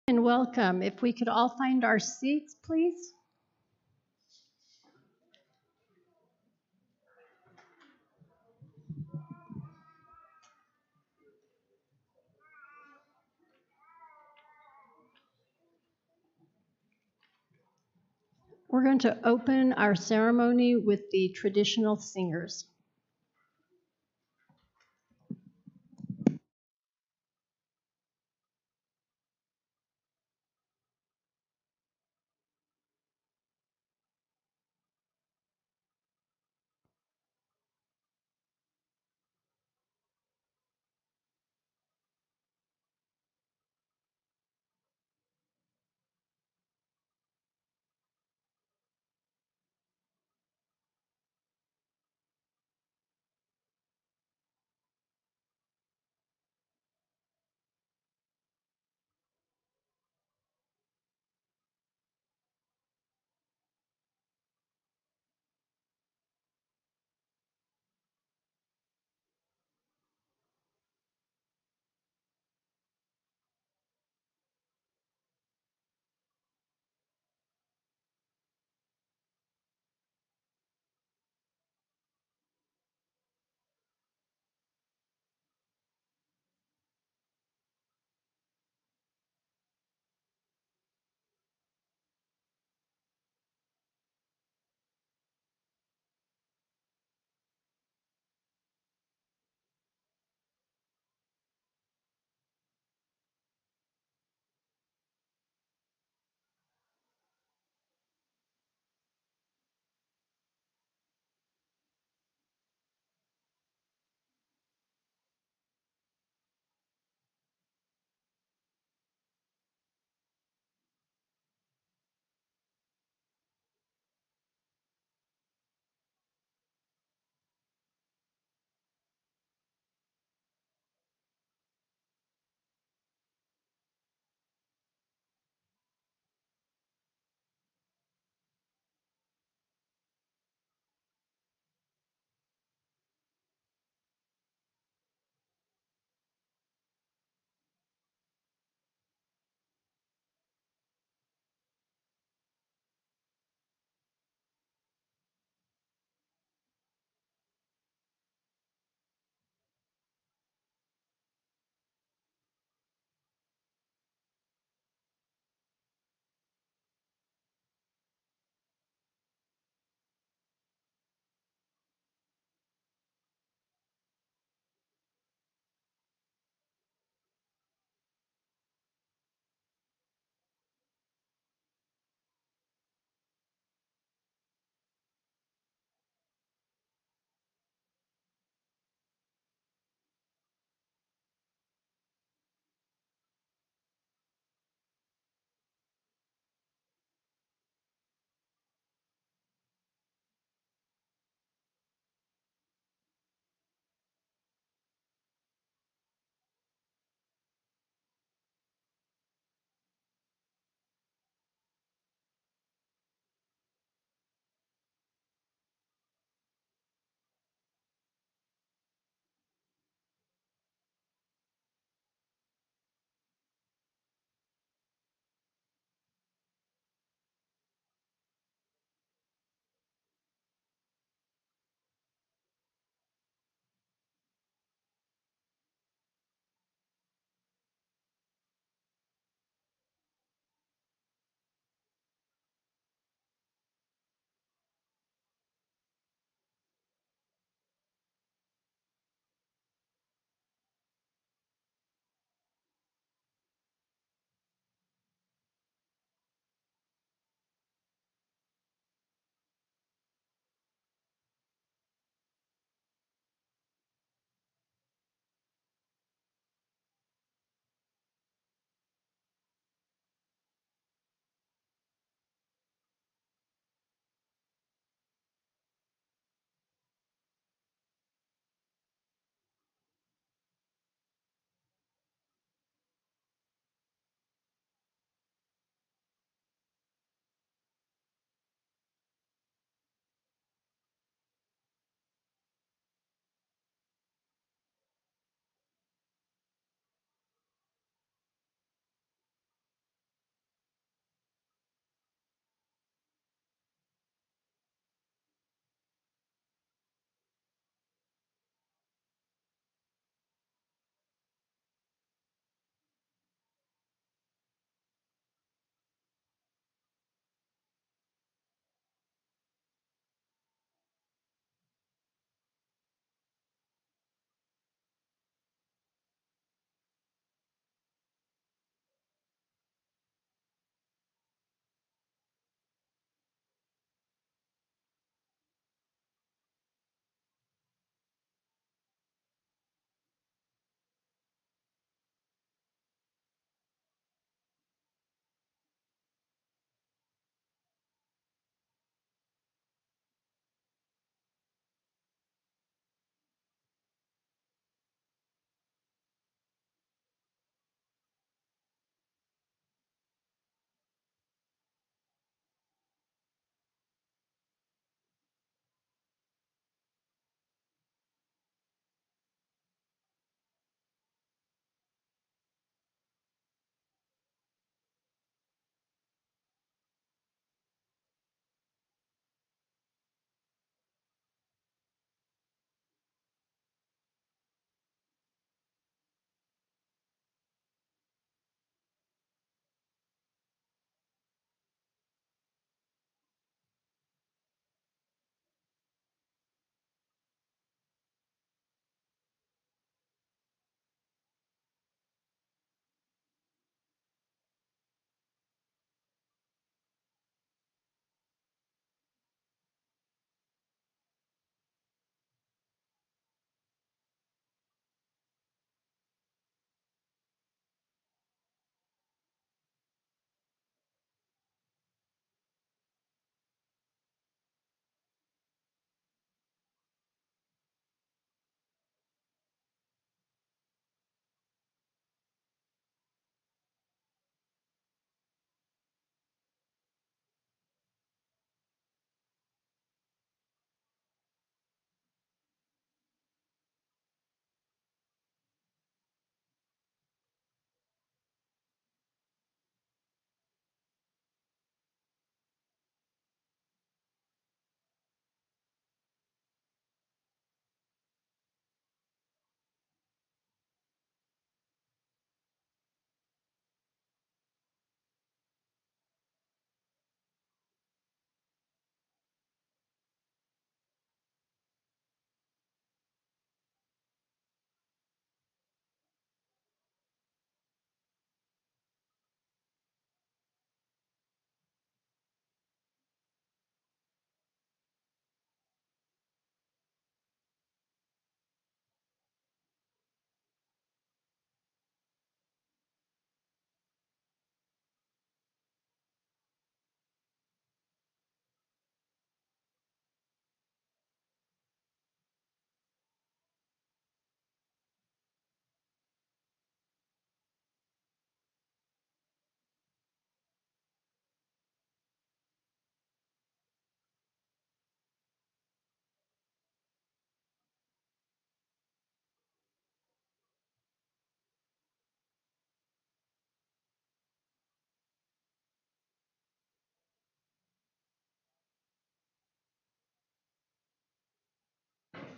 And welcome. If we could all find our seats, please. We're going to open our ceremony with the traditional singers.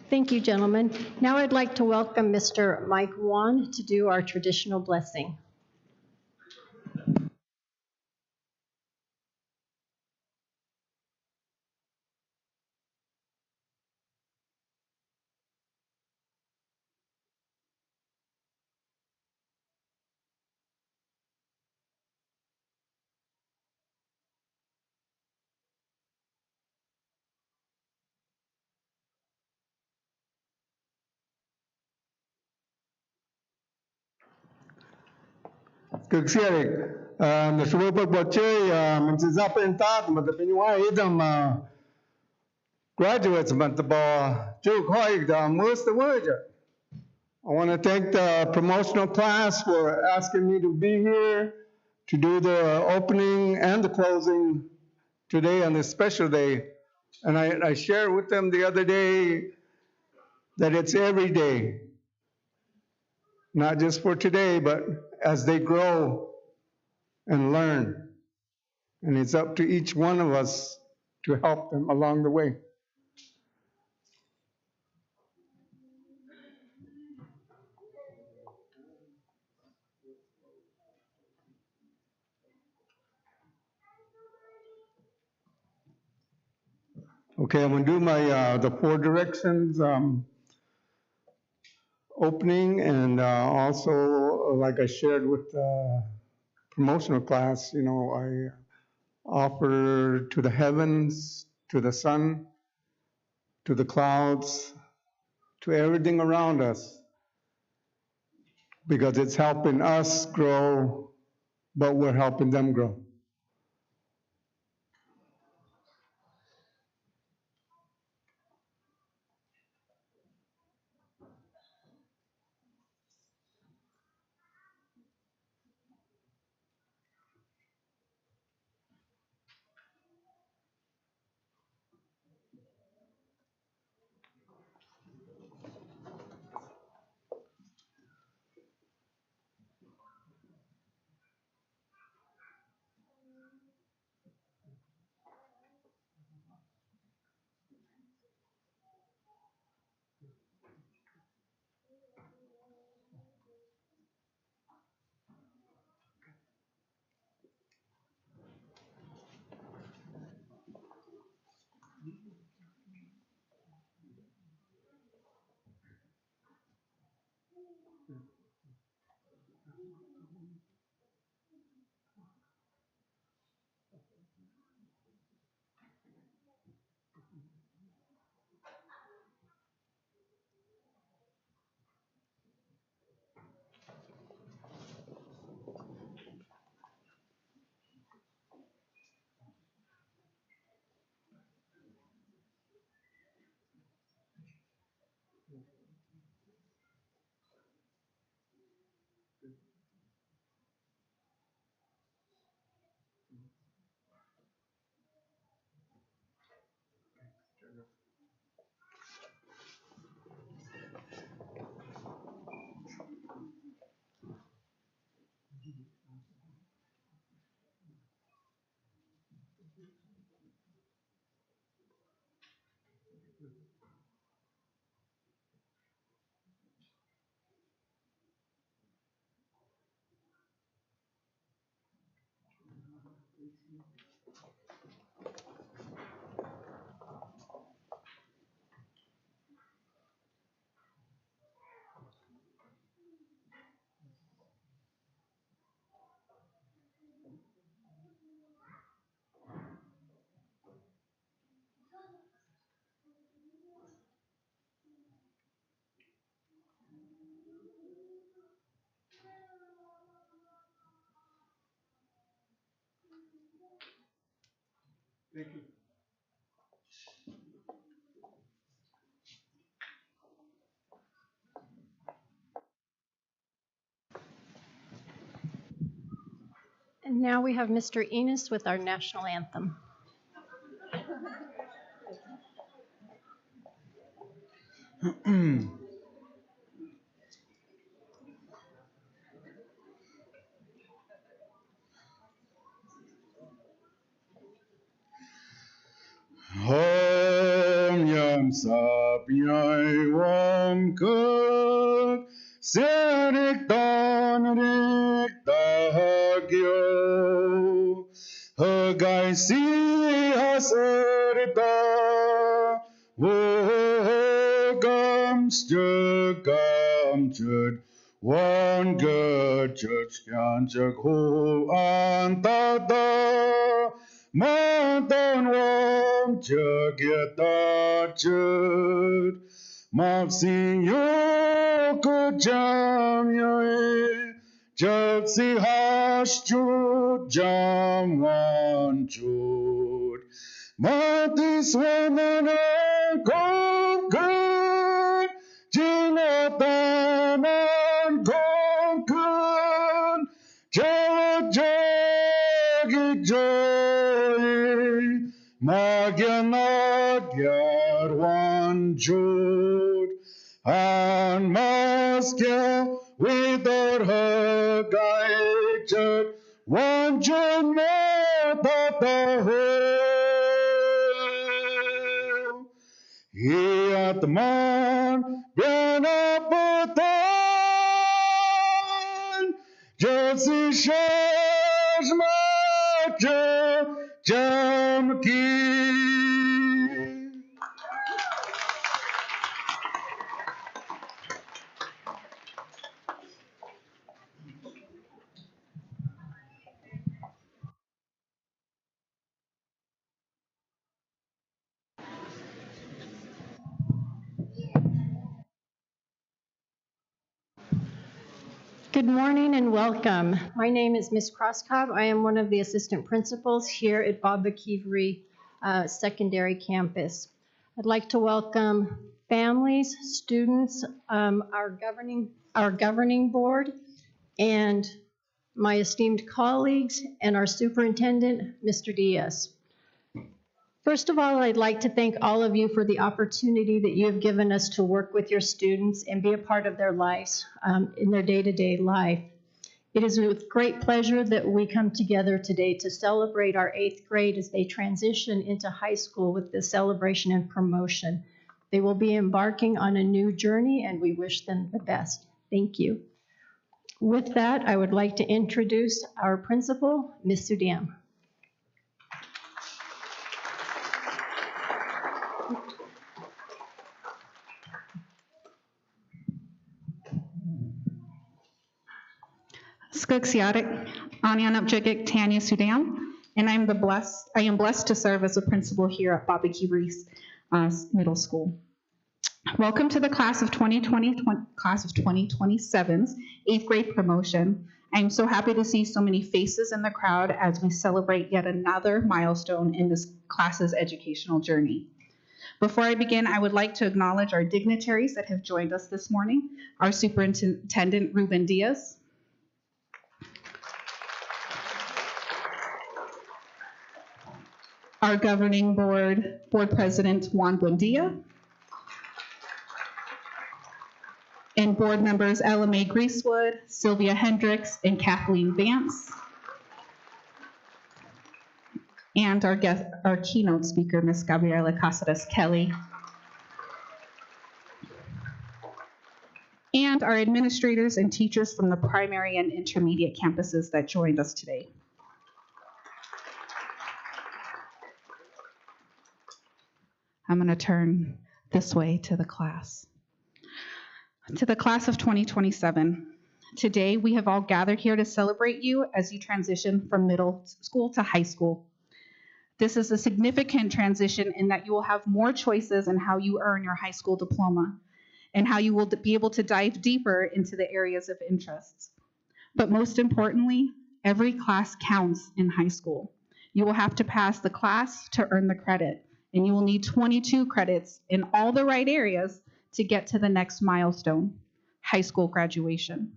Thank you, gentlemen. Now I'd like to welcome Mr. Mike Wan to do our traditional blessing. Cực siêu nó số bậc bậc chơi mình sẽ ra bên ta mà tập bên ngoài ít mà graduates mà tập chưa khỏi the most of it. I want to thank the promotional class for asking me to be here to do the opening and the closing today on this special day. And I shared with them the other day that it's every day, not just for today, but as they grow and learn. And it's up to each one of us to help them along the way. Okay, I'm gonna do my the 4 directions opening, and also like I shared with the promotional class, you know, I offer to the heavens, to the sun, to the clouds, to everything around us, because it's helping us grow, but we're helping them grow. Thank you. And now we have Mr. Enos with our national anthem. Om Yam Sa nhai wom cook Serik don rik dagyo Hagai si haserita Gam chud one good church can chuk ho an ta da Mountain wom chuk yata chud Maxi yo ko jam yo chuk si hash chud jam wan chud Matis woman conquered, Jonathan conquered, Jagi joy, Magianat Yarwan Jud, and Moscow without her guide, one Jonathan. Atman Benaputan Josi Shashmacha Jamki. Good morning and welcome. My name is Ms. Croscobb. I am one of the assistant principals here at Baboquivari Secondary Campus. I'd like to welcome families, students, our governing board, and my esteemed colleagues, and our superintendent, Mr. Diaz. First of all, I'd like to thank all of you for the opportunity that you have given us to work with your students and be a part of their lives in their day-to-day life. It is with great pleasure that we come together today to celebrate our 8th grade as they transition into high school with this celebration and promotion. They will be embarking on a new journey, and we wish them the best. Thank you. With that, I would like to introduce our principal, Ms. Sudam. Skugsiatic, Anyanapjigik Tanya Sudam, and I am blessed to serve as a principal here at Baboquivari Middle School. Welcome to the class of 2027's 8th grade promotion. I am so happy to see so many faces in the crowd as we celebrate yet another milestone in this class's educational journey. Before I begin, I would like to acknowledge our dignitaries that have joined us this morning, our Superintendent Ruben Diaz, our governing board president Juan Buendia, and board members Ella Mae Greasewood, Sylvia Hendricks, and Kathleen Vance, and our keynote speaker, Ms. Gabriela Casares Kelly, and our administrators and teachers from the primary and intermediate campuses that joined us today. I'm going to turn this way to the class. To the class of 2027. Today, we have all gathered here to celebrate you as you transition from middle school to high school. This is a significant transition in that you will have more choices in how you earn your high school diploma and how you will be able to dive deeper into the areas of interest. But most importantly, every class counts in high school. You will have to pass the class to earn the credit. And you will need 22 credits in all the right areas to get to the next milestone, high school graduation.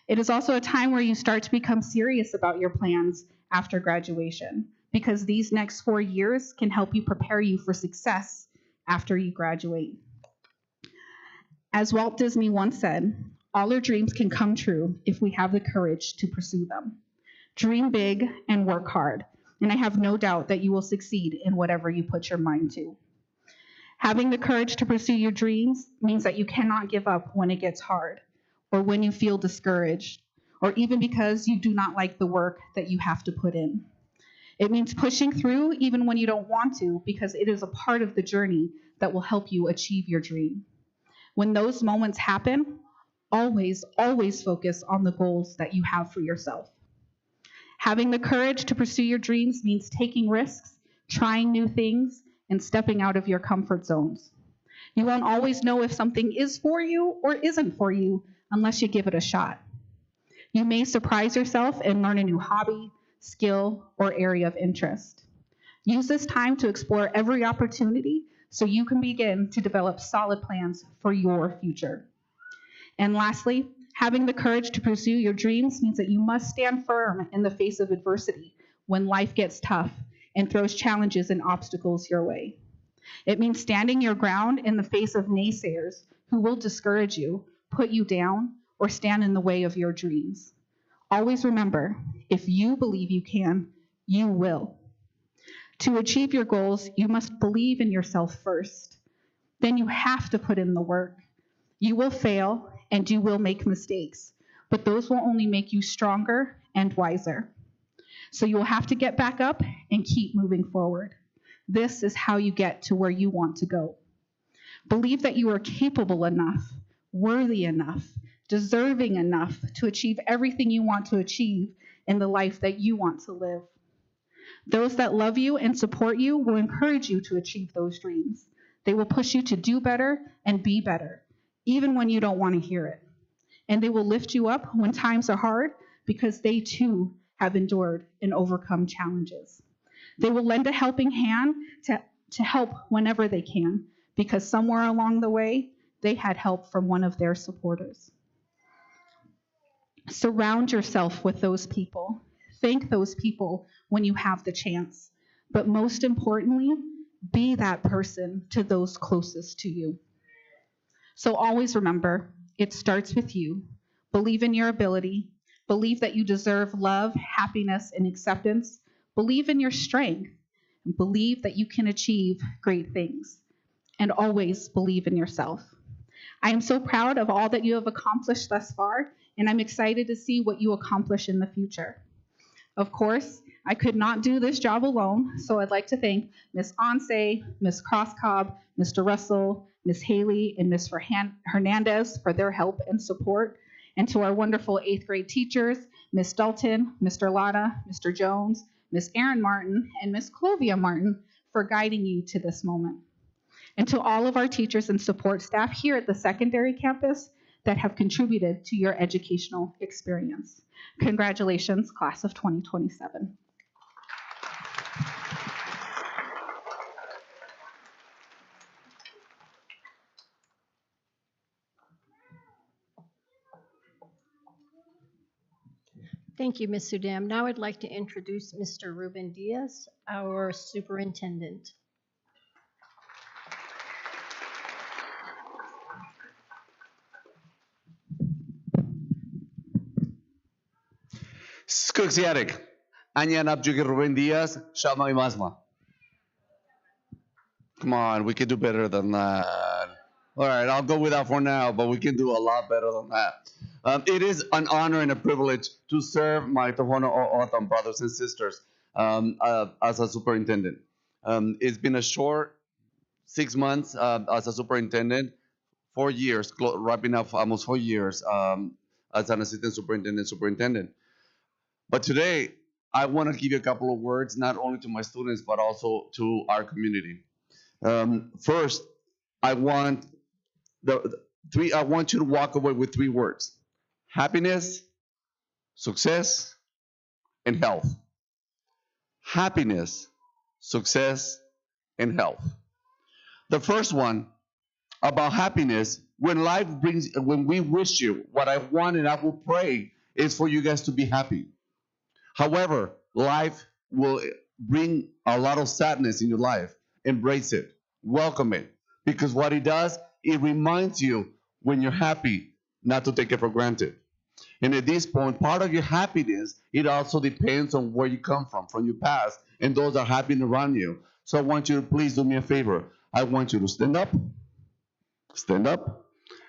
It is also a time where you start to become serious about your plans after graduation, because these next 4 years can help you prepare you for success after you graduate. As Walt Disney once said, all our dreams can come true if we have the courage to pursue them. Dream big and work hard. And I have no doubt that you will succeed in whatever you put your mind to. Having the courage to pursue your dreams means that you cannot give up when it gets hard, or when you feel discouraged, or even because you do not like the work that you have to put in. It means pushing through even when you don't want to, because it is a part of the journey that will help you achieve your dream. When those moments happen, always, always focus on the goals that you have for yourself. Having the courage to pursue your dreams means taking risks, trying new things, and stepping out of your comfort zones. You won't always know if something is for you or isn't for you unless you give it a shot. You may surprise yourself and learn a new hobby, skill, or area of interest. Use this time to explore every opportunity so you can begin to develop solid plans for your future. And lastly, having the courage to pursue your dreams means that you must stand firm in the face of adversity when life gets tough and throws challenges and obstacles your way. It means standing your ground in the face of naysayers who will discourage you, put you down, or stand in the way of your dreams. Always remember, if you believe you can, you will. To achieve your goals, you must believe in yourself first. Then you have to put in the work. You will fail and you will make mistakes, but those will only make you stronger and wiser. So you will have to get back up and keep moving forward. This is how you get to where you want to go. Believe that you are capable enough, worthy enough, deserving enough to achieve everything you want to achieve in the life that you want to live. Those that love you and support you will encourage you to achieve those dreams. They will push you to do better and be better, even when you don't want to hear it. And they will lift you up when times are hard because they too have endured and overcome challenges. They will lend a helping hand to help whenever they can, because somewhere along the way, they had help from one of their supporters. Surround yourself with those people. Thank those people when you have the chance. But most importantly, be that person to those closest to you. So always remember, it starts with you. Believe in your ability. Believe that you deserve love, happiness, and acceptance. Believe in your strength. And believe that you can achieve great things. And always believe in yourself. I am so proud of all that you have accomplished thus far, and I'm excited to see what you accomplish in the future. Of course, I could not do this job alone, so I'd like to thank Ms. Onse, Ms. Crosscobb, Mr. Russell, Ms. Haley, and Ms. Hernandez for their help and support, and to our wonderful 8th grade teachers, Ms. Dalton, Mr. Lotta, Mr. Jones, Ms. Erin Martin, and Ms. Clovia Martin for guiding you to this moment. And to all of our teachers and support staff here at the secondary campus that have contributed to your educational experience. Congratulations, class of 2027. Thank you, Ms. Sudam. Now I'd like to introduce Mr. Ruben Diaz, our superintendent. Skugsiarik, Anya Nabjuki Ruben Diaz, Shamai Masma. Come on, we can do better than that. All right, I'll go with that for now, but we can do a lot better than that. It is an honor and a privilege to serve my Tohono O'odham brothers and sisters as a superintendent. It's been a short 6 months as a superintendent, 4 years, wrapping up almost 4 years as an assistant superintendent. But today, I want to give you a couple of words, not only to my students, but also to our community. First, I want you to walk away with 3 words: happiness, success, and health. Happiness, success, and health. The first one about happiness, when we wish you, what I want and I will pray is for you guys to be happy. However, life will bring a lot of sadness in your life. Embrace it. Welcome it. Because what it does, it reminds you when you're happy not to take it for granted. And at this point, part of your happiness, it also depends on where you come from your past, and those are happening around you. So I want you to please do me a favor. I want you to stand up,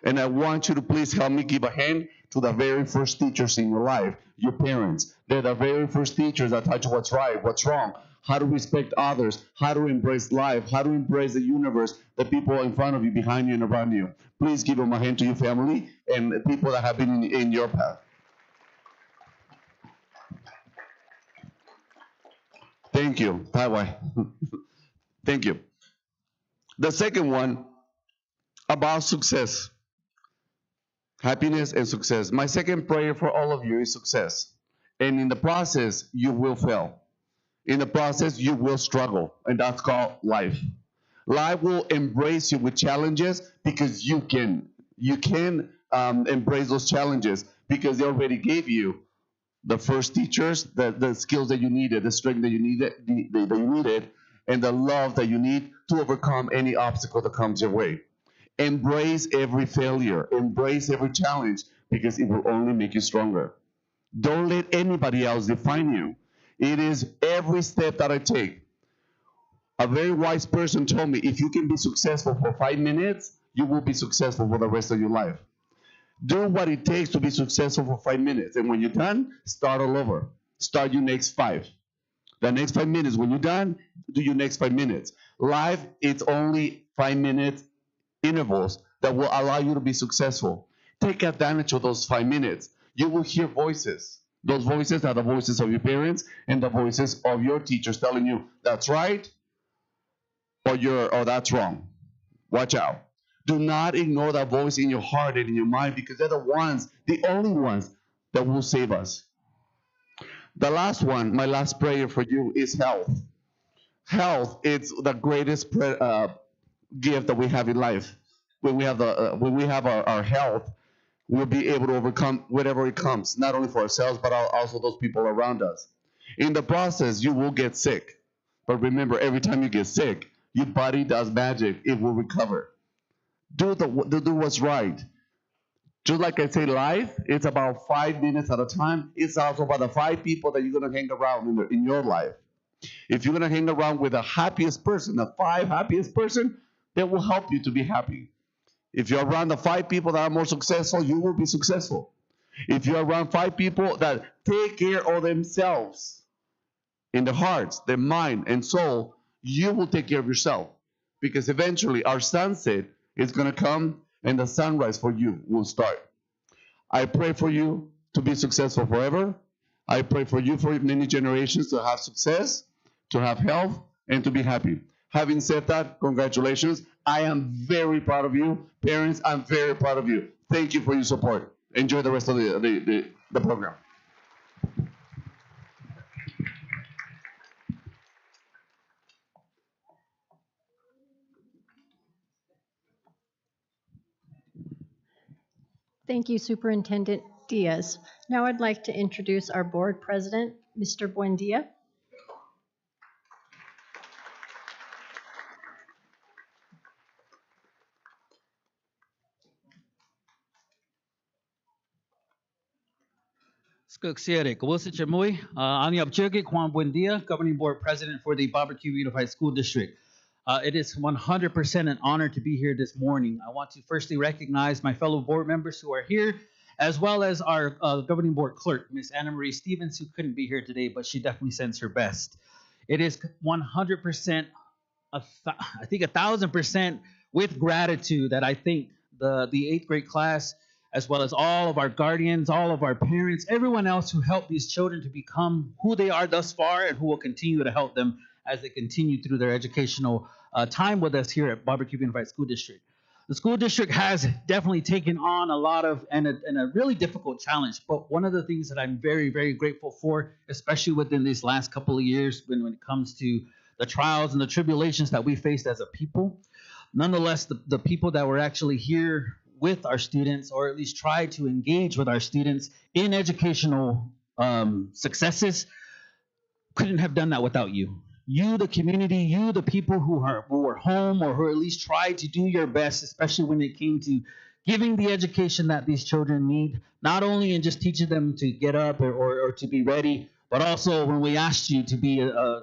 and I want you to please help me give a hand to the very first teachers in your life, your parents. They're the very first teachers that taught you what's right, what's wrong, how to respect others, how to embrace life, how to embrace the universe, the people in front of you, behind you, and around you. Please give them a hand to your family and the people that have been in your path. Thank you. Taiwan. Thank you. The second one, about success. Happiness and success. My second prayer for all of you is success. And in the process, you will fail. In the process, you will struggle. And that's called life. Life will embrace you with challenges because you can embrace those challenges because they already gave you the first teachers, the skills that you needed, the strength that you needed, and the love that you need to overcome any obstacle that comes your way. Embrace every failure, embrace every challenge, because it will only make you stronger. Don't let anybody else define you. It is every step that I take. A very wise person told me, if you can be successful for 5 minutes, you will be successful for the rest of your life. Do what it takes to be successful for 5 minutes. And when you're done, start all over. Start your next 5. The next 5 minutes. When you're done, do your next 5 minutes. Life, it's only 5 minutes intervals that will allow you to be successful. Take advantage of those 5 minutes. You will hear voices. Those voices are the voices of your parents and the voices of your teachers telling you that's right or that's wrong. Watch out. Do not ignore that voice in your heart and in your mind, because they're the only ones that will save us. The last one, my last prayer for you is health. Health is the greatest gift that we have in life. When we have our health, we'll be able to overcome whatever it comes, not only for ourselves, but also those people around us. In the process, you will get sick. But remember, every time you get sick, your body does magic. It will recover. Do what's right. Just like I say, life, it's about 5 minutes at a time. It's also about the 5 people that you're going to hang around in your life. If you're going to hang around with the happiest person, the 5 happiest person, that will help you to be happy. If you're around the 5 people that are more successful, you will be successful. If you're around 5 people that take care of themselves in their hearts, their mind, and soul, you will take care of yourself. Because eventually our sunset is going to come and the sunrise for you will start. I pray for you to be successful forever. I pray for you for many generations to have success, to have health, and to be happy. Having said that, congratulations. I am very proud of you. Parents, I'm very proud of you. Thank you for your support. Enjoy the rest of the program. Thank you, Superintendent Diaz. Now I'd like to introduce our board president, Mr. Buendia. Skoksiere, Kawusichamoy, Ani Abchirgik, Juan Buendia, Governing Board President for the Baboquivari Unified School District. It is 100% an honor to be here this morning. I want to firstly recognize my fellow board members who are here, as well as our Governing Board Clerk, Ms. Anna Marie Stevens, who couldn't be here today, but she definitely sends her best. It is 100%, I think 1,000% with gratitude that I think the 8th grade class, as well as all of our guardians, all of our parents, everyone else who helped these children to become who they are thus far and who will continue to help them as they continue through their educational time with us here at Baboquivari Unified School District. The school district has definitely taken on a lot of and a really difficult challenge, but one of the things that I'm very, very grateful for, especially within these last couple of years when it comes to the trials and the tribulations that we faced as a people, nonetheless, the people that were actually here with our students, or at least try to engage with our students in educational successes, couldn't have done that without you. You, the community, you, the people who were home or who at least tried to do your best, especially when it came to giving the education that these children need, not only in just teaching them to get up or to be ready, but also when we asked you to be a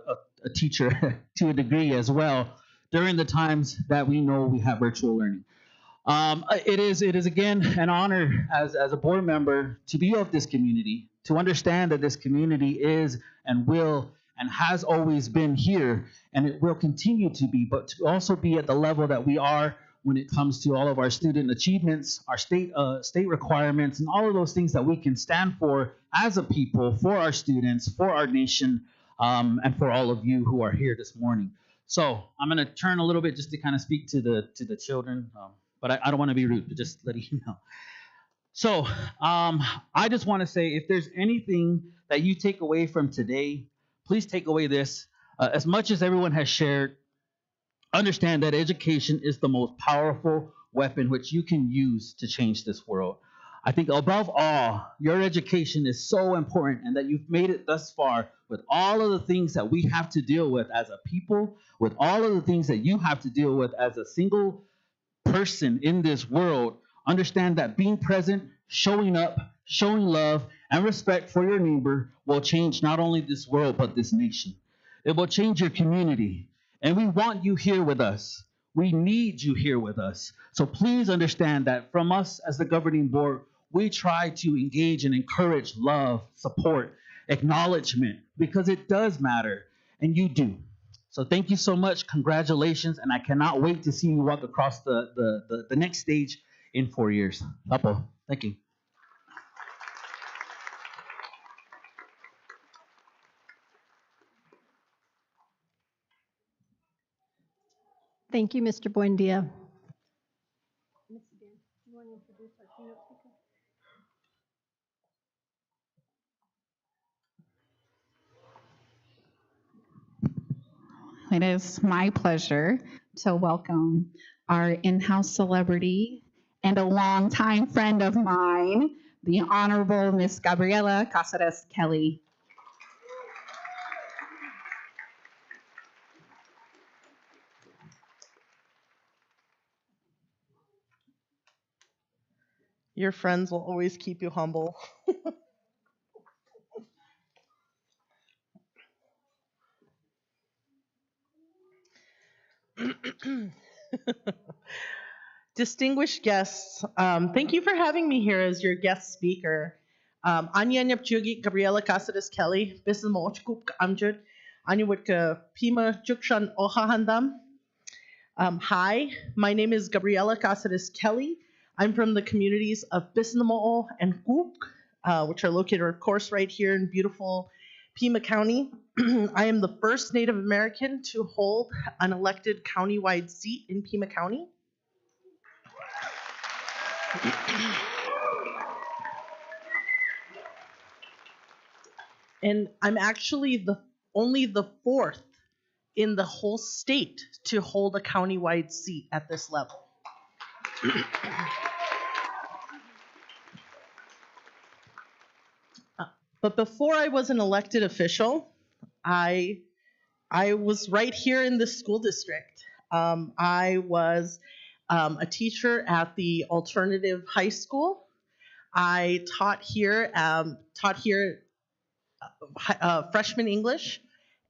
teacher to a degree as well, during the times that we know we have virtual learning. It is again an honor as a board member to be of this community, to understand that this community is and will and has always been here, and it will continue to be, but to also be at the level that we are when it comes to all of our student achievements, our state requirements, and all of those things that we can stand for as a people, for our students, for our nation, and for all of you who are here this morning. So I'm going to turn a little bit just to kind of speak to the children, but I don't want to be rude, but just letting you know. So I just want to say, if there's anything that you take away from today, please take away this. As much as everyone has shared, understand that education is the most powerful weapon which you can use to change this world. I think above all, your education is so important, and that you've made it thus far with all of the things that we have to deal with as a people, with all of the things that you have to deal with as a single person in this world. Understand that being present, showing up, showing love and respect for your neighbor will change not only this world, but this nation. It will change your community. And we want you here with us. We need you here with us. So please understand that from us as the governing board, we try to engage and encourage love, support, acknowledgement, because it does matter, and you do. So thank you so much. Congratulations, and I cannot wait to see you walk across the next stage in 4 years. Apo, thank you. Thank you, Mr. Buendia. Ms. Dan, you want to introduce our keynote speaker? It is my pleasure to welcome our in-house celebrity and a longtime friend of mine, the Honorable Miss Gabriela Cáceres Kelly. Your friends will always keep you humble. Distinguished guests, thank you for having me here as your guest speaker. Anya Nyapchugi Gabriela Cáceres Kelly, Bisan Mochkup Amjud, Anya Witka Pima Jukshan Ohahandam. Hi, my name is Gabriela Cáceres Kelly. I'm from the communities of Bisnamoo and Cook, which are located, of course, right here in beautiful Pima County. I am the first Native American to hold an elected countywide seat in Pima County. And I'm actually only the fourth in the whole state to hold a countywide seat at this level. But before I was an elected official, I was right here in this school district. I was a teacher at the alternative high school. I taught here freshman English,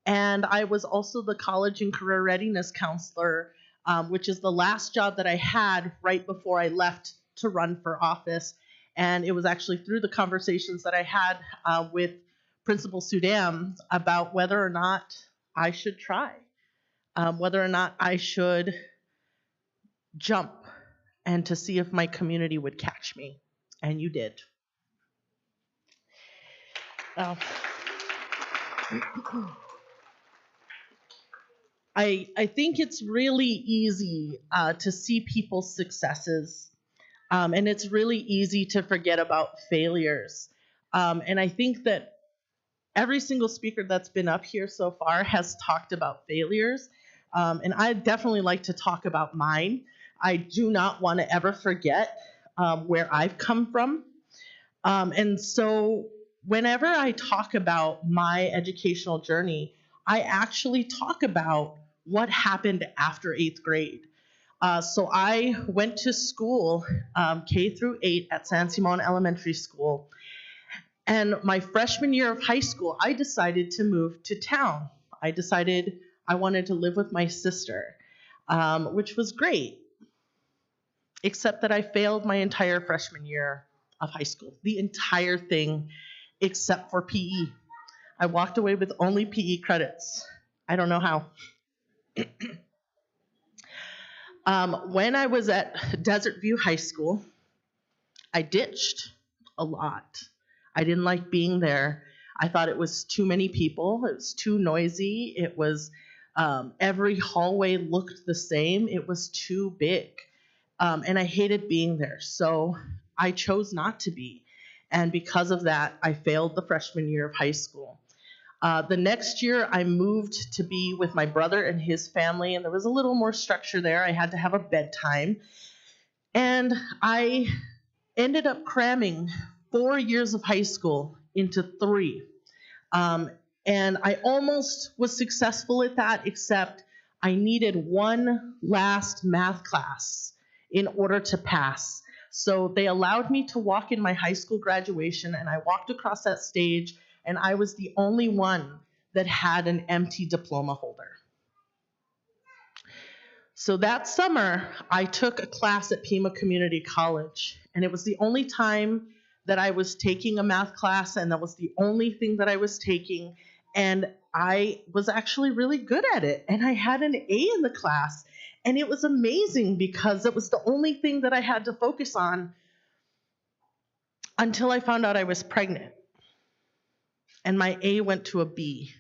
and I was also the college and career readiness counselor, which is the last job that I had right before I left to run for office. And it was actually through the conversations that I had with Principal Sudam about whether or not I should try, whether or not I should jump, and to see if my community would catch me. And you did. I think it's really easy to see people's successes, and it's really easy to forget about failures. And I think that every single speaker that's been up here so far has talked about failures, and I'd definitely like to talk about mine. I do not want to ever forget where I've come from. And so whenever I talk about my educational journey, I actually talk about what happened after 8th grade. So I went to school, K through 8 at San Simon Elementary School. And my freshman year of high school, I decided to move to town. I decided I wanted to live with my sister. which was great, except that I failed my entire freshman year of high school, the entire thing except for PE. I walked away with only PE credits. I don't know how. When I was at Desert View High School, I ditched a lot. I didn't like being there. I thought it was too many people. It was too noisy. It was every hallway looked the same. It was too big. And I hated being there. So I chose not to be. And because of that, I failed the freshman year of high school. The next year, I moved to be with my brother and his family, and there was a little more structure there. I had to have a bedtime. And I ended up cramming 4 years of high school into 3. And I almost was successful at that, except I needed one last math class in order to pass. So they allowed me to walk in my high school graduation, and I walked across that stage, and I was the only one that had an empty diploma holder. So that summer, I took a class at Pima Community College, and it was the only time that I was taking a math class, and that was the only thing that I was taking, and I was actually really good at it, and I had an A in the class, and it was amazing because it was the only thing that I had to focus on until I found out I was pregnant, and my A went to a B.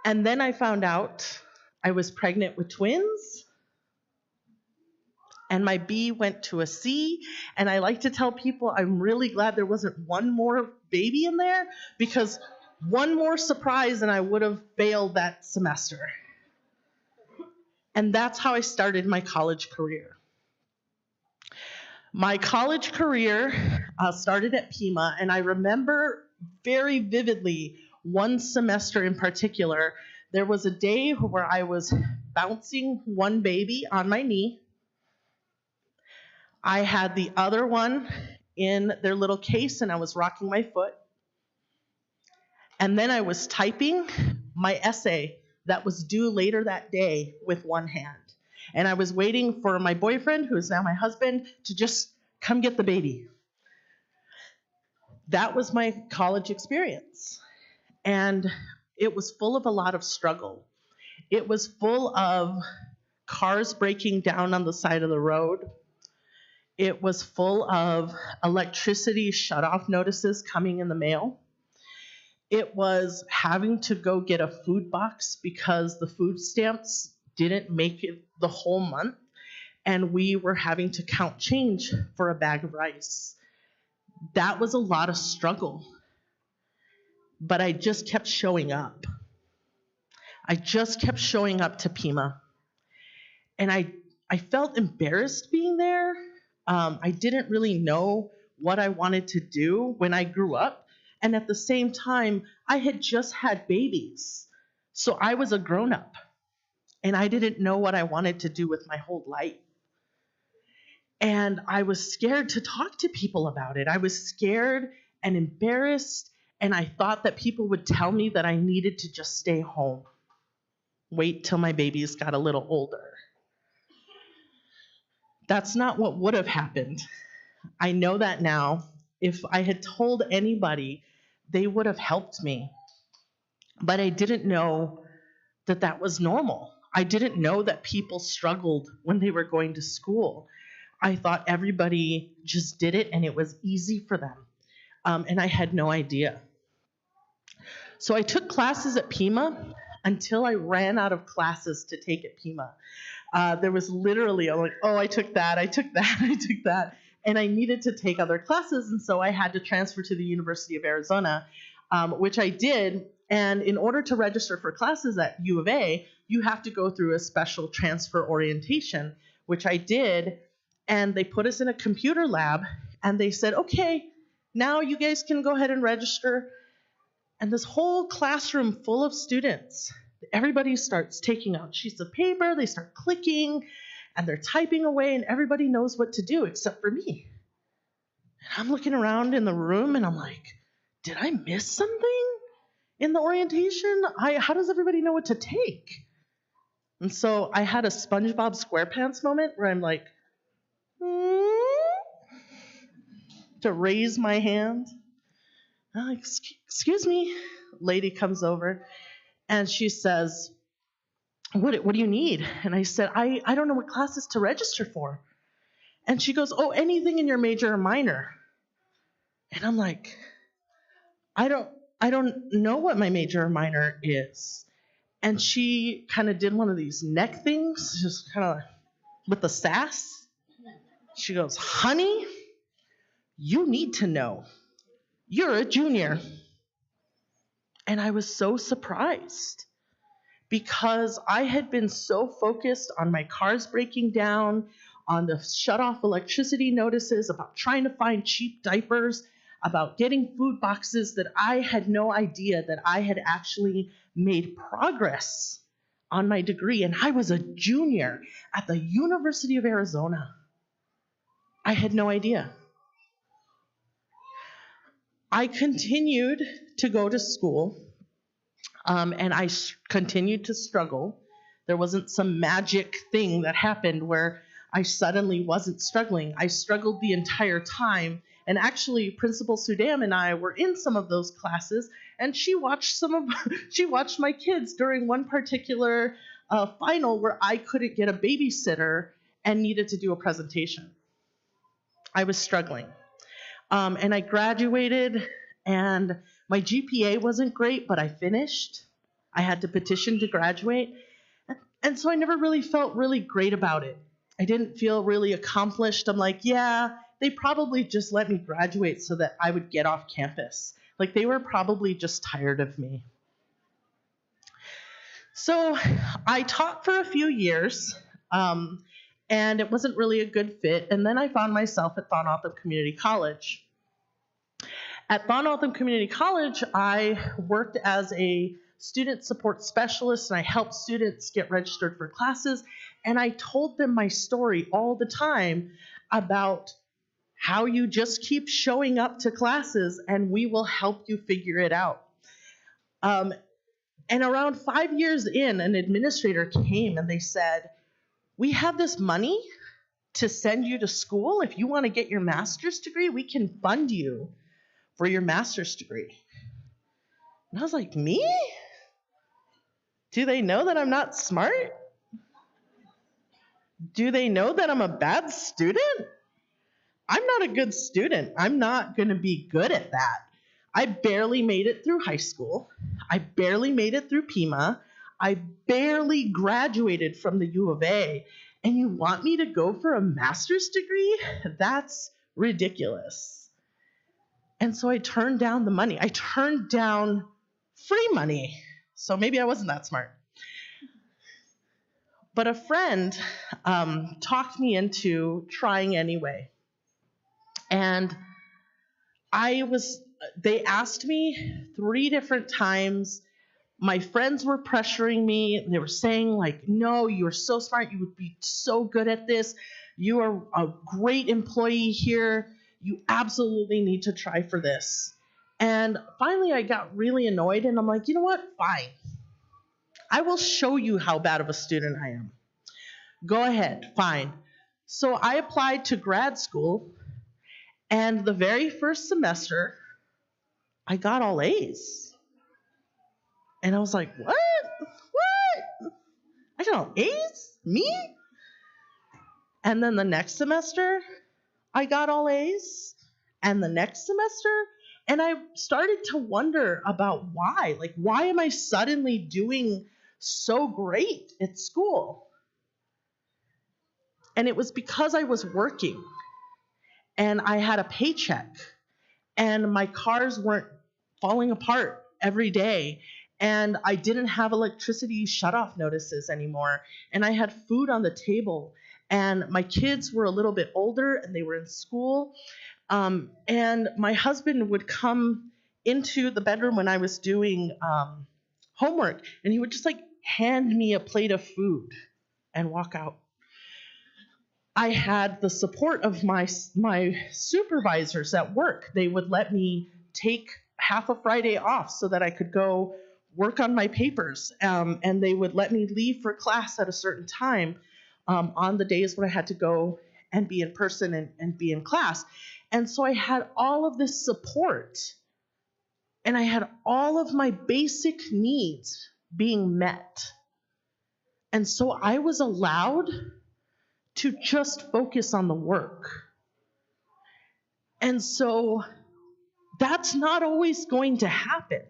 And then I found out I was pregnant with twins, and my B went to a C. And I like to tell people I'm really glad there wasn't one more baby in there, because one more surprise and I would have failed that semester. And that's how I started my college career. My college career started at Pima, and I remember very vividly one semester in particular. There was a day where I was bouncing one baby on my knee. I had the other one in their little case, and I was rocking my foot. And then I was typing my essay that was due later that day with one hand. And I was waiting for my boyfriend, who is now my husband, to just come get the baby. That was my college experience. And it was full of a lot of struggle. It was full of cars breaking down on the side of the road. It was full of electricity shutoff notices coming in the mail. It was having to go get a food box because the food stamps didn't make it the whole month, and we were having to count change for a bag of rice. That was a lot of struggle, but I just kept showing up. I just kept showing up to Pima, and I felt embarrassed being there. I didn't really know what I wanted to do when I grew up, and at the same time, I had just had babies, so I was a grown-up, and I didn't know what I wanted to do with my whole life. And I was scared to talk to people about it. I was scared and embarrassed, and I thought that people would tell me that I needed to just stay home, wait till my babies got a little older. That's not what would have happened. I know that now. If I had told anybody, they would have helped me. But I didn't know that that was normal. I didn't know that people struggled when they were going to school. I thought everybody just did it and it was easy for them. And I had no idea. So I took classes at Pima until I ran out of classes to take at Pima. There was literally, I'm like, oh, I took that, I took that. And I needed to take other classes, and so I had to transfer to the University of Arizona, which I did. And in order to register for classes at U of A, you have to go through a special transfer orientation, which I did. And they put us in a computer lab, and they said, okay, now you guys can go ahead and register. And this whole classroom full of students, everybody starts taking out sheets of paper, they start clicking, and they're typing away, and everybody knows what to do except for me. And I'm looking around in the room, and I'm like, did I miss something in the orientation? How does everybody know what to take? And so I had a SpongeBob SquarePants moment where I'm like, to raise my hand. I'm like, excuse me. Lady comes over and she says, what do you need? And I said, I don't know what classes to register for. And she goes, oh, anything in your major or minor. And I'm like, I don't know what my major or minor is. And she kind of did one of these neck things, just kind of with the sass. She goes, honey, you need to know. You're a junior. And I was so surprised because I had been so focused on my cars breaking down, on the shut off electricity notices, about trying to find cheap diapers, about getting food boxes, that I had no idea that I had actually made progress on my degree. And I was a junior at the University of Arizona. I had no idea. I continued to go to school, and I continued to struggle. There wasn't some magic thing that happened where I suddenly wasn't struggling. I struggled the entire time. And actually, Principal Sudam and I were in some of those classes, and she watched my kids during one particular final where I couldn't get a babysitter and needed to do a presentation. I was struggling. And I graduated, and my GPA wasn't great, but I finished. I had to petition to graduate. And so I never really felt really great about it. I didn't feel really accomplished. I'm like, yeah, they probably just let me graduate so that I would get off campus. Like, they were probably just tired of me. So I taught for a few years, and it wasn't really a good fit. And then I found myself at Thornton Community College. At Thornton Community College, I worked as a student support specialist, and I helped students get registered for classes. And I told them my story all the time about how you just keep showing up to classes and we will help you figure it out. And around 5 years in, an administrator came and they said, we have this money to send you to school. If you want to get your master's degree, we can fund you for your master's degree. And I was like, me? Do they know that I'm not smart? Do they know that I'm a bad student? I'm not a good student. I'm not going to be good at that. I barely made it through high school. I barely made it through Pima. I barely graduated from the U of A. And you want me to go for a master's degree? That's ridiculous. And so I turned down the money. I turned down free money. So maybe I wasn't that smart. But a friend talked me into trying anyway. And they asked me 3 different times. My friends were pressuring me. They were saying, like, no, you are so smart. You would be so good at this. You are a great employee here. You absolutely need to try for this. And finally, I got really annoyed, and I'm like, you know what? Fine. I will show you how bad of a student I am. Go ahead, fine. So I applied to grad school, and the very first semester, I got all A's. And I was like, what? I got all A's? Me? And then the next semester, I got all A's. And the next semester, and I started to wonder about why. Like, why am I suddenly doing so great at school? And it was because I was working. And I had a paycheck. And my cars weren't falling apart every day. And I didn't have electricity shutoff notices anymore. And I had food on the table. And my kids were a little bit older and they were in school. And my husband would come into the bedroom when I was doing homework. And he would just like hand me a plate of food and walk out. I had the support of my supervisors at work. They would let me take half a Friday off so that I could go work on my papers, and they would let me leave for class at a certain time on the days when I had to go and be in person and be in class. And so I had all of this support, and I had all of my basic needs being met. And so I was allowed to just focus on the work. And so that's not always going to happen.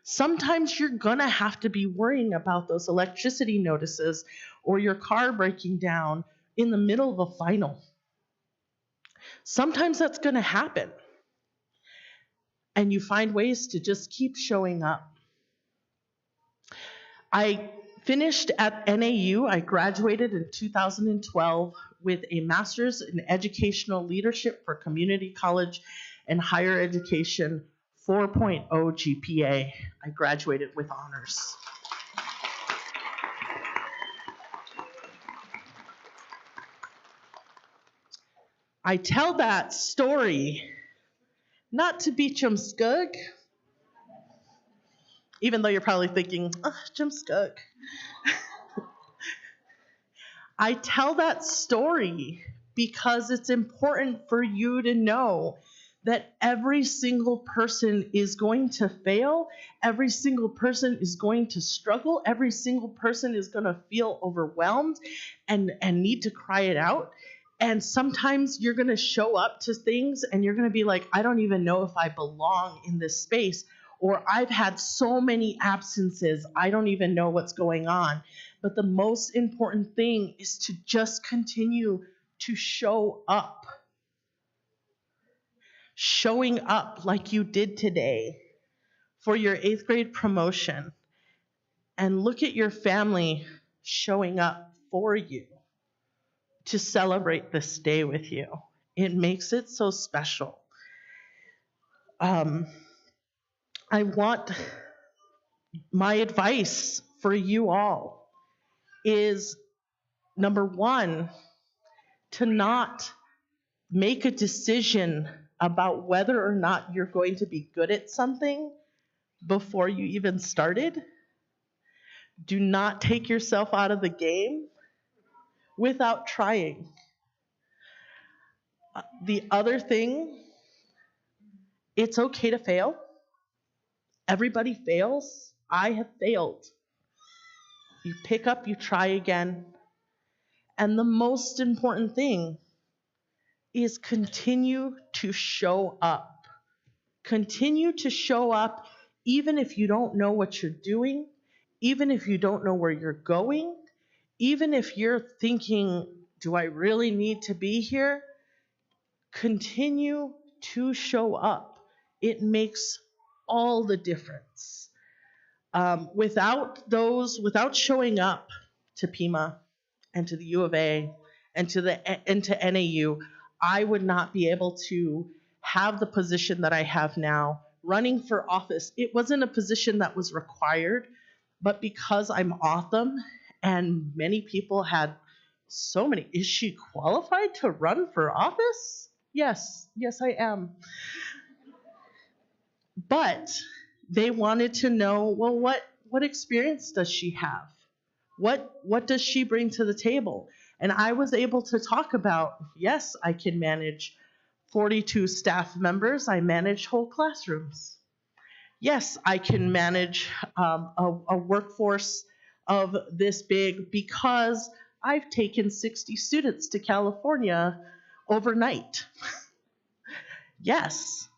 Sometimes you're gonna have to be worrying about those electricity notices or your car breaking down in the middle of a final. Sometimes that's gonna happen. And you find ways to just keep showing up. I finished at NAU. I graduated in 2012 with a master's in educational leadership for community college and higher education, 4.0 GPA. I graduated with honors. I tell that story not to be chumskug, even though you're probably thinking, oh, chumskug. I tell that story because it's important for you to know that every single person is going to fail. Every single person is going to struggle. Every single person is going to feel overwhelmed and need to cry it out. And sometimes you're going to show up to things and you're going to be like, I don't even know if I belong in this space. Or I've had so many absences, I don't even know what's going on. But the most important thing is to just continue to show up. Showing up like you did today for your 8th grade promotion. And look at your family showing up for you to celebrate this day with you. It makes it so special. I want my advice for you all is, number one, to not make a decision about whether or not you're going to be good at something before you even started. Do not take yourself out of the game without trying. The other thing, it's okay to fail. Everybody fails. I have failed. You pick up, you try again. And the most important thing is continue to show up. Continue to show up even if you don't know what you're doing, even if you don't know where you're going, even if you're thinking, do I really need to be here? Continue to show up. It makes all the difference. Without showing up to Pima and to the U of A and to NAU, I would not be able to have the position that I have now. Running for office, it wasn't a position that was required, but because I'm awesome and many people had so many, is she qualified to run for office? Yes, I am. But they wanted to know, well, what experience does she have? What does she bring to the table? And I was able to talk about, yes, I can manage 42 staff members. I manage whole classrooms. Yes, I can manage a workforce of this big because I've taken 60 students to California overnight. Yes.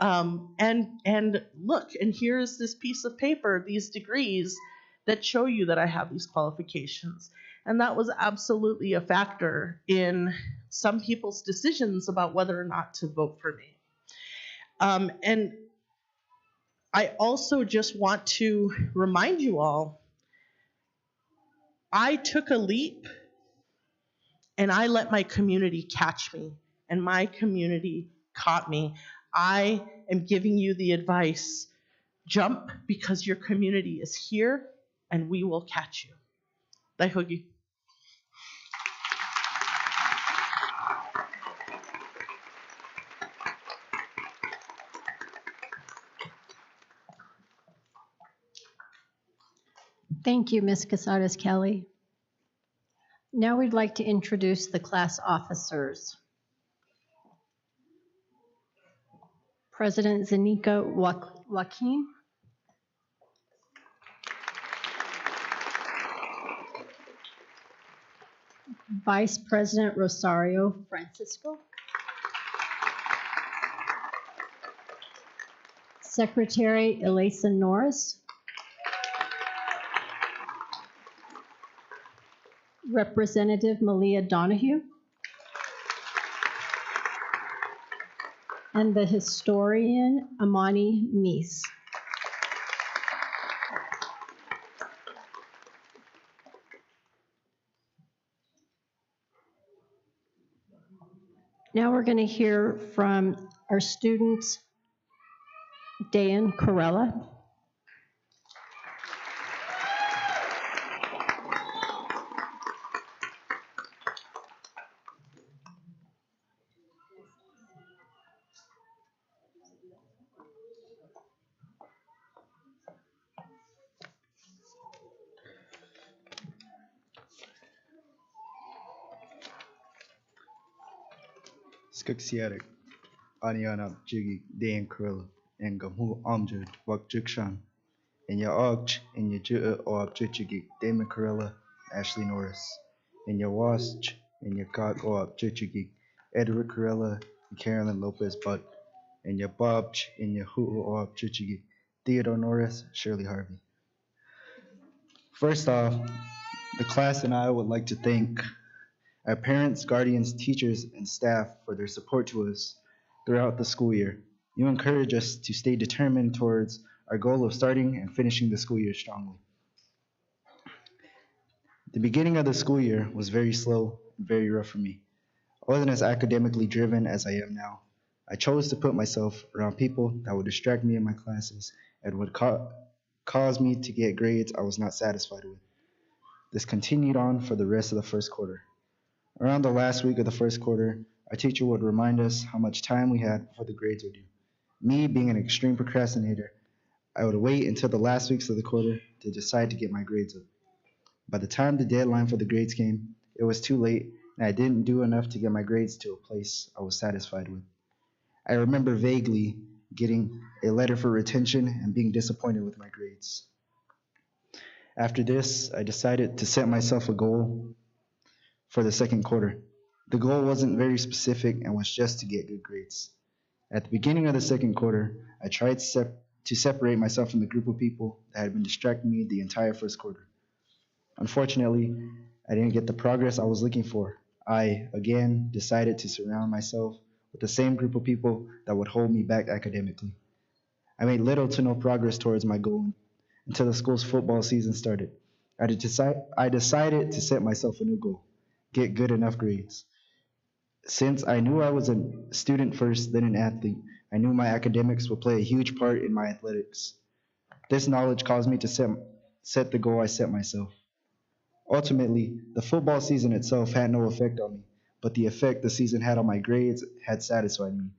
And look, and here's this piece of paper, these degrees that show you that I have these qualifications. And that was absolutely a factor in some people's decisions about whether or not to vote for me. And I also just want to remind you all, I took a leap and I let my community catch me, and my community caught me. I am giving you the advice. Jump because your community is here and we will catch you. Daihogi. Thank you, Ms. Casares Kelly. Now we'd like to introduce the class officers. President Zanika Joaquin. Vice President Rosario Francisco. Secretary Elisa Norris. Representative Malia Donahue. And the historian Amani Meese. Now we're going to hear from our students, Dan Corella. Skxiatic, Aniana Jiggy, Dan Krill, and Gamu Amjad, Wak Jikshan, and your Ogch, and your Ju or Jichigi, Damon Corella, Ashley Norris, and your Wasch, and your Cock or Jichigi, Edward Corella, and Carolyn Lopez Butt, and your Bobch, and your Hu or Jichigi, Theodore Norris, Shirley Harvey. First off, the class and I would like to thank our parents, guardians, teachers, and staff for their support to us throughout the school year. You encourage us to stay determined towards our goal of starting and finishing the school year strongly. The beginning of the school year was very slow and very rough for me. I wasn't as academically driven as I am now. I chose to put myself around people that would distract me in my classes and would cause me to get grades I was not satisfied with. This continued on for the rest of the first quarter. Around the last week of the first quarter, our teacher would remind us how much time we had before the grades were due. Me, being an extreme procrastinator, I would wait until the last weeks of the quarter to decide to get my grades up. By the time the deadline for the grades came, it was too late, and I didn't do enough to get my grades to a place I was satisfied with. I remember vaguely getting a letter for retention and being disappointed with my grades. After this, I decided to set myself a goal for the second quarter. The goal wasn't very specific and was just to get good grades. At the beginning of the second quarter, I tried to separate myself from the group of people that had been distracting me the entire first quarter. Unfortunately, I didn't get the progress I was looking for. I, again, decided to surround myself with the same group of people that would hold me back academically. I made little to no progress towards my goal until the school's football season started. I decided to set myself a new goal: get good enough grades. Since I knew I was a student first, then an athlete, I knew my academics would play a huge part in my athletics. This knowledge caused me to set the goal I set myself. Ultimately, the football season itself had no effect on me, but the effect the season had on my grades had satisfied me.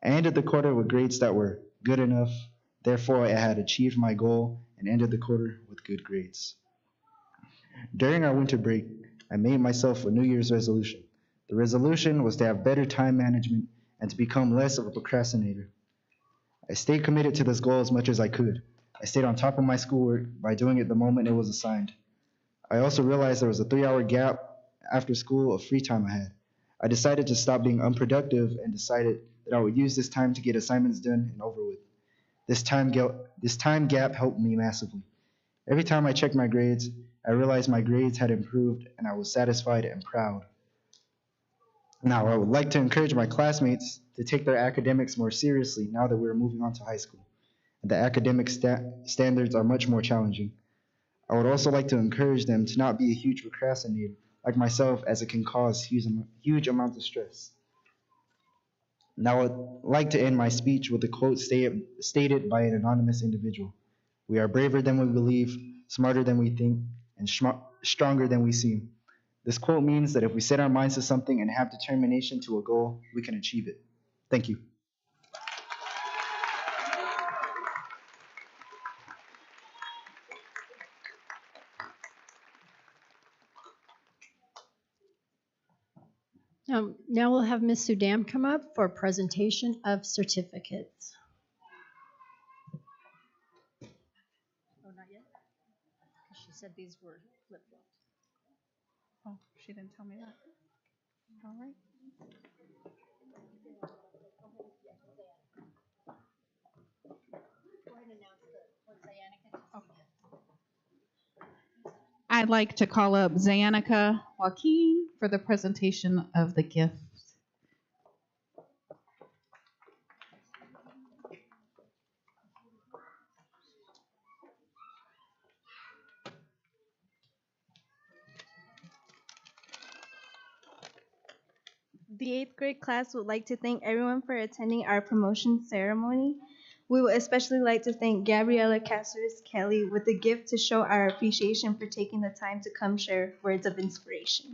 I ended the quarter with grades that were good enough, therefore I had achieved my goal and ended the quarter with good grades. During our winter break, I made myself a New Year's resolution. The resolution was to have better time management and to become less of a procrastinator. I stayed committed to this goal as much as I could. I stayed on top of my schoolwork by doing it the moment it was assigned. I also realized there was a 3-hour gap after school of free time I had. I decided to stop being unproductive and decided that I would use this time to get assignments done and over with. This time gap helped me massively. Every time I checked my grades, I realized my grades had improved and I was satisfied and proud. Now, I would like to encourage my classmates to take their academics more seriously now that we're moving on to high school. The academic standards are much more challenging. I would also like to encourage them to not be a huge procrastinator like myself, as it can cause huge amounts of stress. Now, I would like to end my speech with a quote stated by an anonymous individual. We are braver than we believe, smarter than we think, and stronger than we seem. This quote means that if we set our minds to something and have determination to a goal, we can achieve it. Thank you. Now we'll have Ms. Sudam come up for presentation of certificates. Oh, not yet? She said these were flip-flopped. Oh, she didn't tell me that. All right. I'd like to call up Zayanica Joaquin for the presentation of the gift. The 8th grade class would like to thank everyone for attending our promotion ceremony. We would especially like to thank Gabriella Caceres Kelly with a gift to show our appreciation for taking the time to come share words of inspiration.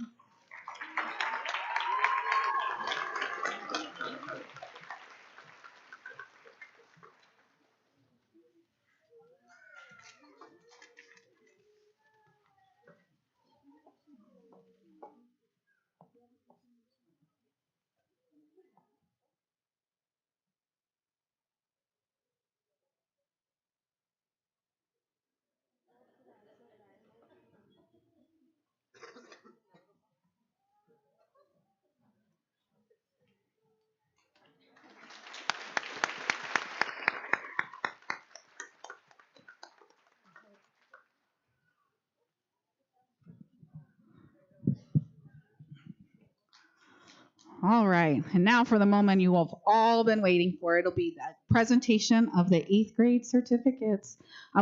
All right, and now for the moment you have all been waiting for. It'll be the presentation of the 8th grade certificates.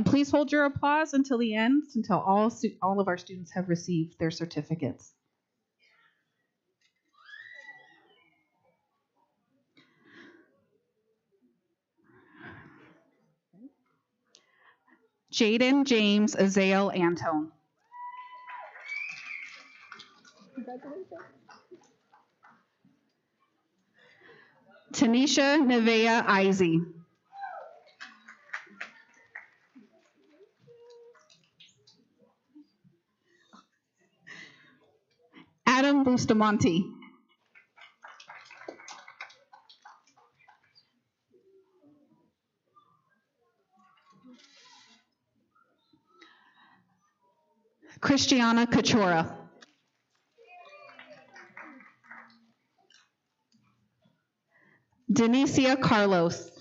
Please hold your applause until the end, until all of our students have received their certificates. Jaden James Azael Antone. Tanisha Nevea Izey. Adam Bustamante. Christiana Cachora. Denicia Carlos.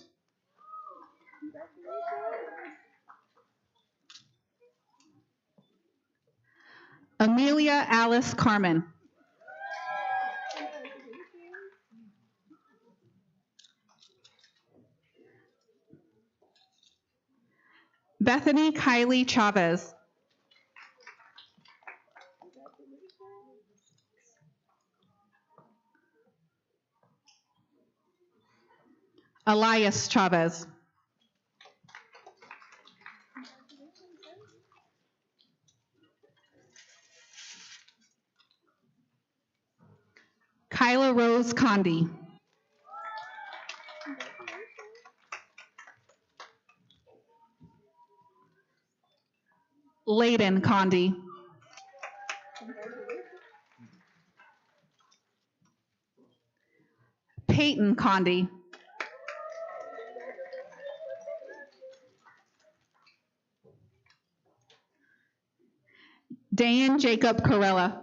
Amelia Alice Carmen. Bethany Kylie Chavez. Elias Chavez. Kyla Rose Condi. Layden Condi. Peyton Condi. Dan Jacob Corella.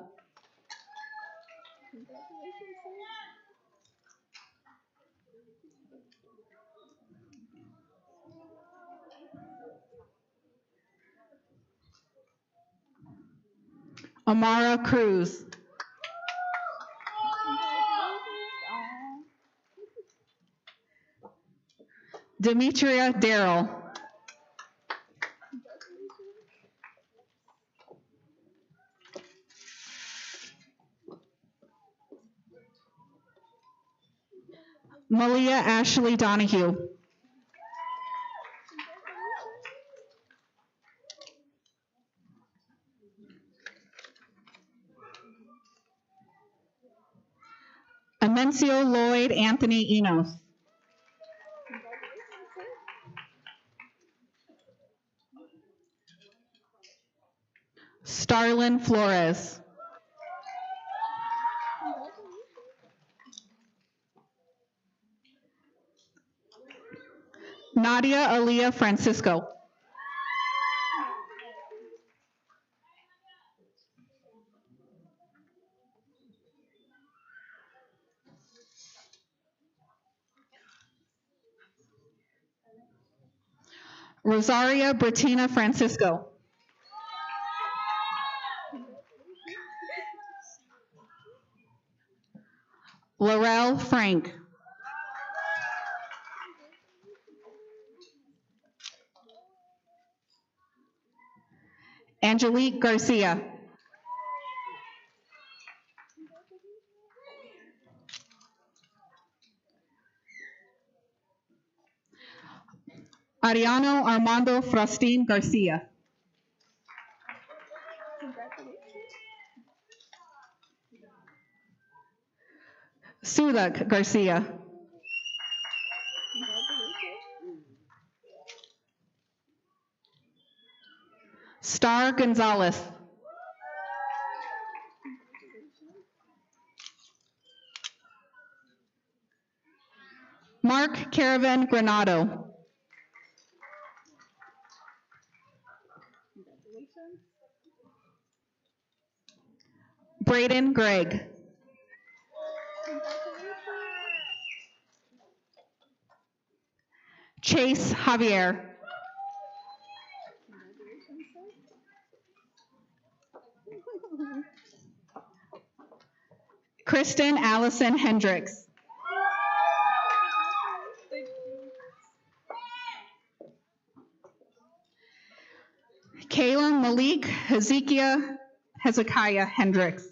Amara Cruz. Demetria Darrell. Malia Ashley Donahue. Amencio Lloyd Anthony Enos. Starlin Flores. Nadia Aaliyah Francisco. Rosaria Bettina Francisco. Laurel Frank. Angelique Garcia. Ariano Armando Frostin Garcia. Sulak Garcia. Star Gonzalez. Mark Caravan Granado. Braden Gregg. Chase Javier. Kristen Allison Hendricks. Kayla Malik Hezekiah Hendricks.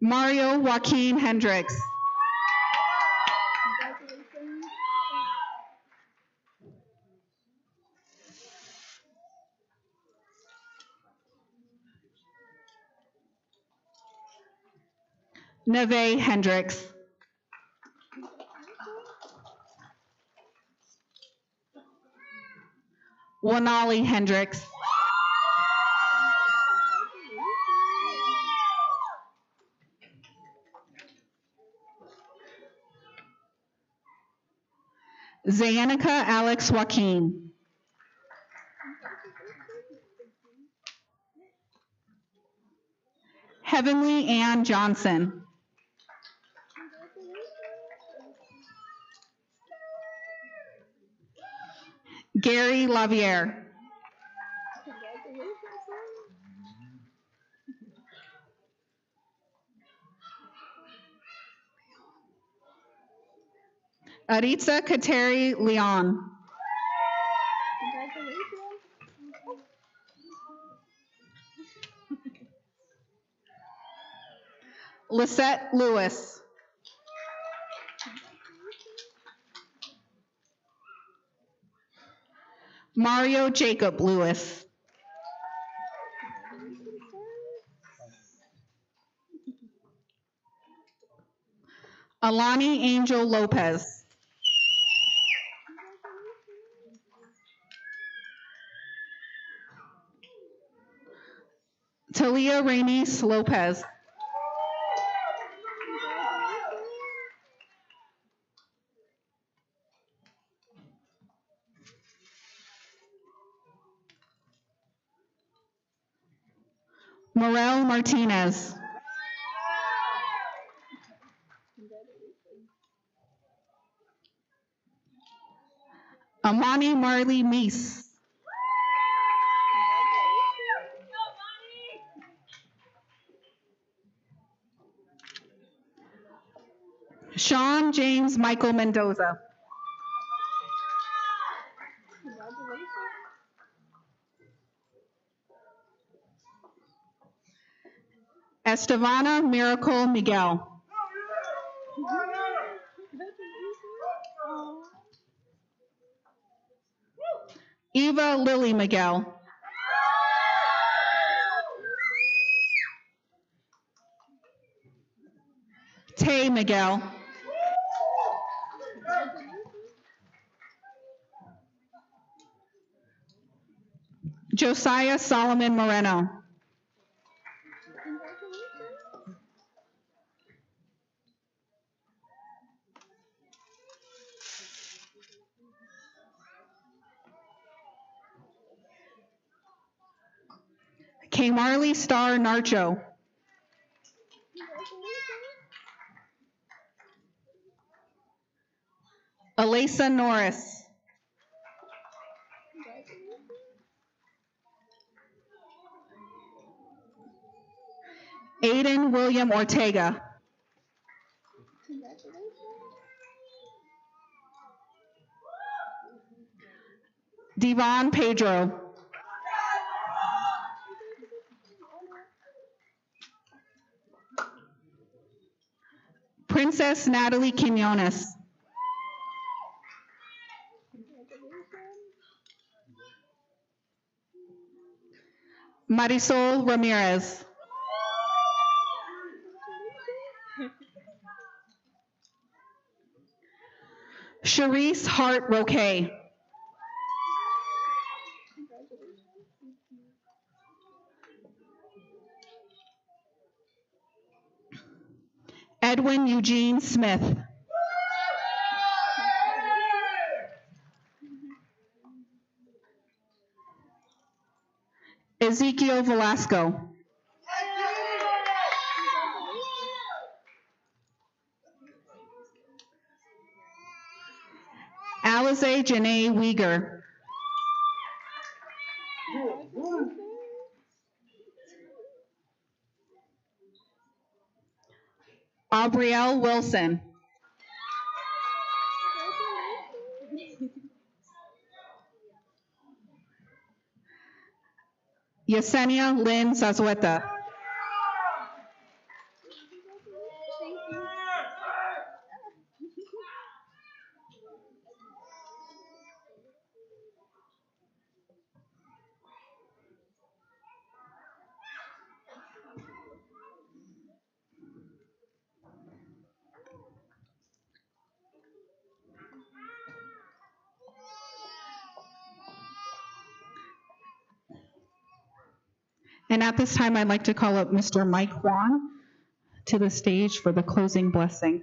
Mario Joaquin Hendricks. Neve Hendricks. Wanali Hendricks. Zayanica Alex Joaquin. Heavenly Ann Johnson. Gary Lavier. Aritza Kateri Leon. Lisette Lewis. Mario Jacob Lewis. Alani Angel Lopez. Talia Rainice Lopez. Morel Martinez. Amani Marley Meese. Sean James Michael Mendoza. Estevana Miracle Miguel. Eva Lily Miguel. Tay Miguel. Josiah Solomon Moreno. Marley Star Narcho. Alisa Norris. Aiden William Ortega. Devon Pedro. Princess Natalie Quinones. Marisol Ramirez. Sharice Hart Roque. Edwin Eugene Smith. Ezekiel Velasco. Alize Janae Uyghur. Aubrielle Wilson. Yesenia Lynn Zazueta. And at this time, I'd like to call up Mr. Mike Juan to the stage for the closing blessing.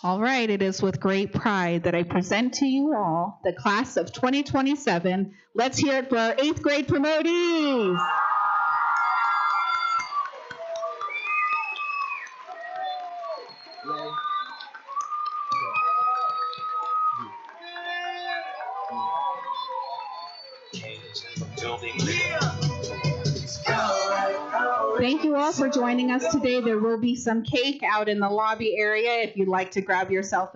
All right, it is with great pride that I present to you all the class of 2027. Let's hear it for our 8th grade promotees. Thank you all for joining us today. There will be some cake out in the lobby area if you'd like to grab yourself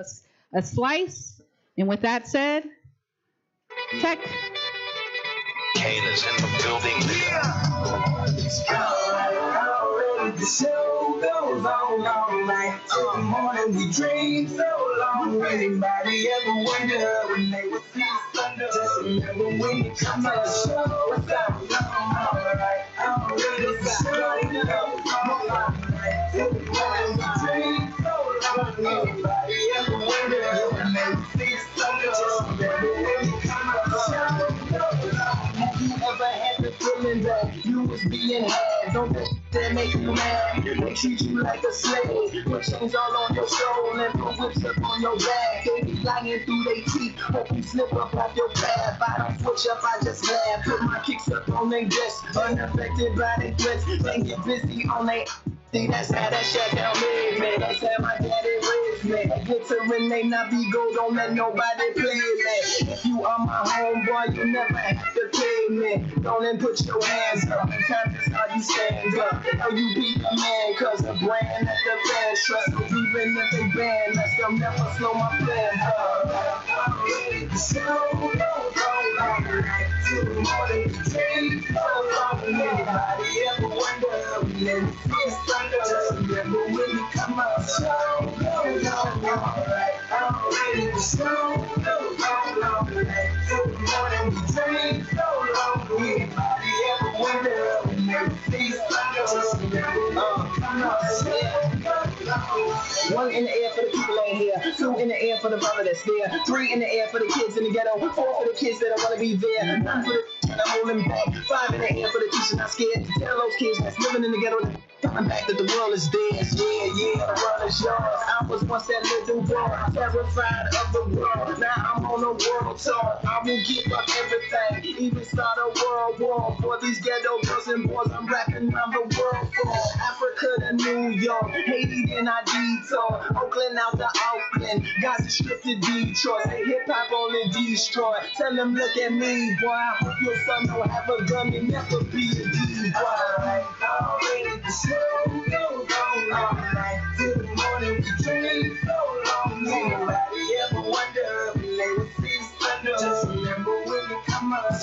a slice. And with that said, Tech. Kayla's in the building. The show goes on all night. Till the morning we dream so long. Anybody ever wonder when they would see thunder? Just remember when you come to the show. It's alright. The show goes on all night. Till the morning we dream so long. Anybody ever wonder when they would see thunder? Just remember when you come to the show. Have you ever had the feeling that you was being had? Don't let that make you mad. They treat you like a slave. Put chains all on your soul and put whips up on your back. They be lying through their teeth. Hope you slip up off your path. I don't switch up, I just laugh. Put my kicks up on their desk. Unaffected by their threats. They get busy on their... See, that's how that shut down me, man. That's how my daddy raised me. Glittering may not be gold, don't let nobody play me. If you are my homeboy, you never have to pay me. Don't then put your hands up. In time is how you stand up. How you be a man, cause a brand that the fans trust. Even if they ban us, they'll never slow my plans up. The show goes on all night. Till the morning we dream so long. Anybody ever wonder when they see thunder? Just remember when you come out. The show goes on all night. The show goes on all night. Till the morning we dream so long. Anybody ever wonder when they see thunder? Just remember when you come out. One in the air for the people in here. 2 in the air for the brother that's there. 3 in the air for the kids in the ghetto. 4 for the kids that don't want to be there. 9 for the that I'm holding back. 5 in the air for the teacher not scared to tell those kids that's living in the ghetto that coming back that the world is theirs. Yeah, the world is yours. I was once that little boy, terrified of the world. Now I'm on a world tour. I will give up everything, even start a world war for these ghetto girls and boys. I'm rapping around the world for Africa to New York, Haiti then I detour, Oakland out to Auckland, Gaza Strip to Detroit. Say hip hop only destroy. Tell them look at me, boy. I hope your son don't have a gun and never be a D boy. The show goes on all night till the morning we dream so long. Anybody ever wonder when they would see thunder? Just remember when you come out.